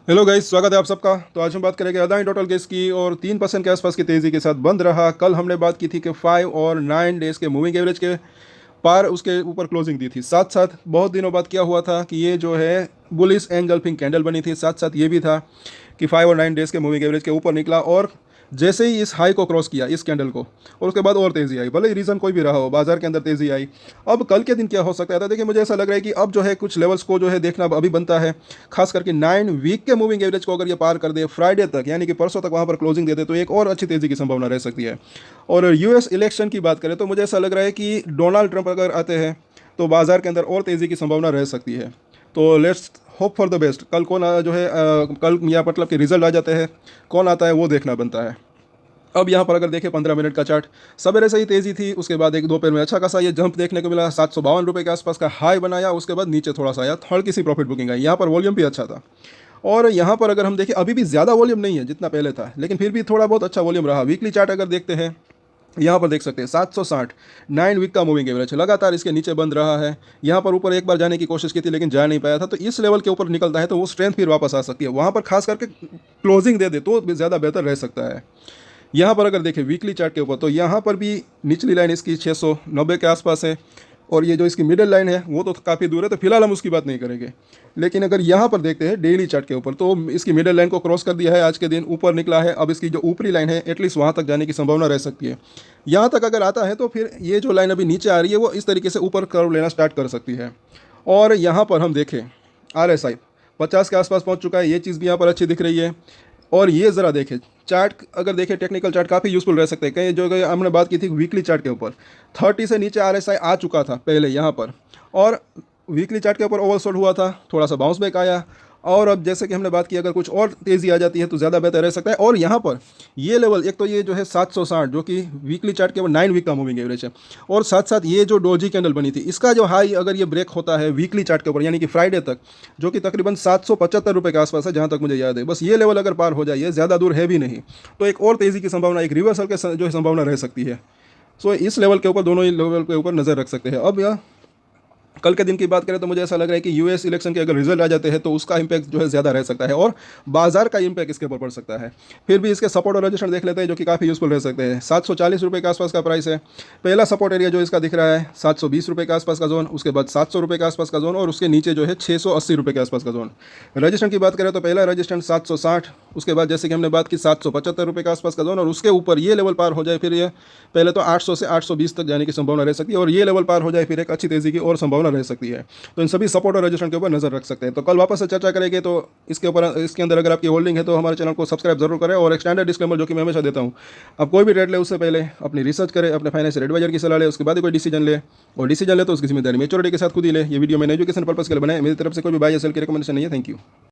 Hello guys, स्वागत है आप सबका। तो आज हम बात करेंगे अदानी टोटल गैस की और 3% के आसपास की तेज़ी के साथ बंद रहा। कल हमने बात की थी कि 5 और 9 डेज़ के मूविंग एवरेज के पार उसके ऊपर क्लोजिंग दी थी। साथ साथ बहुत दिनों बाद क्या हुआ था कि ये जो है बुलिश एंगल्फिंग कैंडल बनी थी। साथ साथ ये भी था कि 5 और 9 डेज़ के मूविंग एवरेज के ऊपर निकला और जैसे ही इस हाई को क्रॉस किया इस कैंडल को, और उसके बाद और तेज़ी आई, भले ही रीज़न कोई भी रहा हो, बाजार के अंदर तेज़ी आई। अब कल के दिन क्या हो सकता है? देखिए, मुझे ऐसा लग रहा है कि अब जो है कुछ लेवल्स को जो है देखना अभी बनता है। खास करके 9 वीक के मूविंग एवरेज को अगर ये पार कर दे फ्राइडे तक, यानी कि परसों तक वहाँ पर क्लोजिंग दे दे, तो एक और अच्छी तेज़ी की संभावना रह सकती है। और यूएस इलेक्शन की बात करें तो मुझे ऐसा लग रहा है कि डोनाल्ड ट्रंप अगर आते हैं तो बाजार के अंदर और तेज़ी की संभावना रह सकती है। तो let's hope for the best. कल कौन जो है कल या मतलब कि रिजल्ट आ जाते हैं, कौन आता है वो देखना बनता है। अब यहाँ पर अगर देखें 15 मिनट का चार्ट, सवेरे से ही तेज़ी थी, उसके बाद एक दोपहर में अच्छा खासा ये जंप देखने को मिला, 752 रुपये के आसपास का हाई बनाया, उसके बाद नीचे थोड़ा सा आया, हल्की सी प्रॉफिट बुकिंग आई। यहाँ पर वॉल्यूम भी अच्छा था। और यहाँ पर अगर हम देखें अभी भी ज़्यादा वॉल्यूम नहीं है जितना पहले था, लेकिन फिर भी थोड़ा बहुत अच्छा वॉल्यूम रहा। वीकली चार्ट अगर देखते हैं, यहाँ पर देख सकते हैं 760 9 वीक का मूविंग एवरेज लगातार इसके नीचे बंद रहा है। यहाँ पर ऊपर एक बार जाने की कोशिश की थी लेकिन जा नहीं पाया था। तो इस लेवल के ऊपर निकलता है तो वो स्ट्रेंथ फिर वापस आ सकती है। वहाँ पर खास करके क्लोजिंग दे दे तो ज़्यादा बेहतर रह सकता है। यहाँ पर अगर देखें वीकली चार्ट के ऊपर, तो यहाँ पर भी निचली लाइन इसकी 690 के आसपास है, और ये जो इसकी मिडिल लाइन है वो तो काफ़ी दूर है, तो फिलहाल हम उसकी बात नहीं करेंगे। लेकिन अगर यहाँ पर देखते हैं डेली चार्ट के ऊपर, तो इसकी मिडिल लाइन को क्रॉस कर दिया है, आज के दिन ऊपर निकला है। अब इसकी जो ऊपरी लाइन है एटलीस्ट वहाँ तक जाने की संभावना रह सकती है। यहाँ तक अगर आता है तो फिर ये जो लाइन अभी नीचे आ रही है वो इस तरीके से ऊपर कर्व लेना स्टार्ट कर सकती है। और यहाँ पर हम देखें RSI 50 के आसपास पहुँच चुका है, ये चीज़ भी यहाँ पर अच्छी दिख रही है। और ये ज़रा देखें चार्ट, अगर देखें टेक्निकल चार्ट काफ़ी यूज़फुल रह सकते हैं। कहीं जो हमने बात की थी वीकली चार्ट के ऊपर, 30 से नीचे RSI आ चुका था पहले यहाँ पर, और वीकली चार्ट के ऊपर ओवरसोल्ड हुआ था, थोड़ा सा बाउंस बैक आया। और अब जैसे कि हमने बात की, अगर कुछ और तेज़ी आ जाती है तो ज़्यादा बेहतर रह सकता है। और यहाँ पर ये लेवल, एक तो ये जो है 760 जो कि वीकली चार्ट के ऊपर 9 वीक का मूविंग एवरेज है, और साथ साथ ये जो डोजी कैंडल बनी थी इसका जो हाई अगर ये ब्रेक होता है वीकली चार्ट के ऊपर, यानी कि फ्राइडे तक, जो कि तकरीबन 775 रुपये के आसपास है जहाँ तक मुझे याद है, बस ये लेवल अगर पार हो जाए, ये ज़्यादा दूर है भी नहीं, तो एक और तेज़ी की संभावना, एक रिवर्सल के जो संभावना रह सकती है। सो इस लेवल के ऊपर, दोनों ही लेवल के ऊपर नज़र रख सकते हैं। अब यह कल के दिन की बात करें तो मुझे ऐसा लग रहा है कि यूएस इलेक्शन के अगर रिजल्ट आ जाते हैं तो उसका इंपैक्ट जो है ज़्यादा रह सकता है, और बाजार का इंपैक्ट इसके ऊपर पड़ सकता है। फिर भी इसके सपोर्ट और रेजिस्टेंस देख लेते हैं जो कि काफ़ी यूजफुल रह सकते हैं। 740 रुपये के आसपास का प्राइस है। पहला सपोर्ट एरिया जो इसका दिख रहा है 720 रुपये के आसपास का जोन, उसके बाद 700 रुपये के आसपास का जोन, और उसके नीचे जो है 680 रुपये के आसपास का जोन। रजिस्टेंस की बात करें तो पहला रजिस्टेंस 760, उसके बाद जैसे कि हमने बात की 775 रुपये के आसपास का जोन, और उसके ऊपर ये लेवल पार हो जाए फिर ये पहले तो 800 से 820 तक जाने की संभावना रह सकती है, और ये लेवल पार हो जाए फिर एक अच्छी तेज़ी की और संभावना रह सकती है। तो इन सभी सपोर्ट और रजिस्ट्रेशन के ऊपर नजर रख सकते हैं। तो कल वापस से चर्चा करेंगे, तो इसके ऊपर, इसके अंदर अगर आपकी होल्डिंग है तो हमारे चैनल को सब्सक्राइब जरूर करें। और एक स्टैंडर्ड डिस्क्लेमर जो कि मैं हमेशा देता हूँ, आप कोई भी ट्रेड ले उससे पहले अपनी रिसर्च करें, अपने फाइनेंशियल एडवाइजर की सलाह ले, उसके बाद ही कोई डिसीजन ले, और डिसीजन ले तो उसकी जिम्मेदारी मेच्योरिटी के साथ खुद ही ले। ये वीडियो मैंने एजुकेशन पर्पस के लिए बनाया, मेरी तरफ से कोई भी बाय या सेल की रिकमेंडेशन नहीं है। Thank you.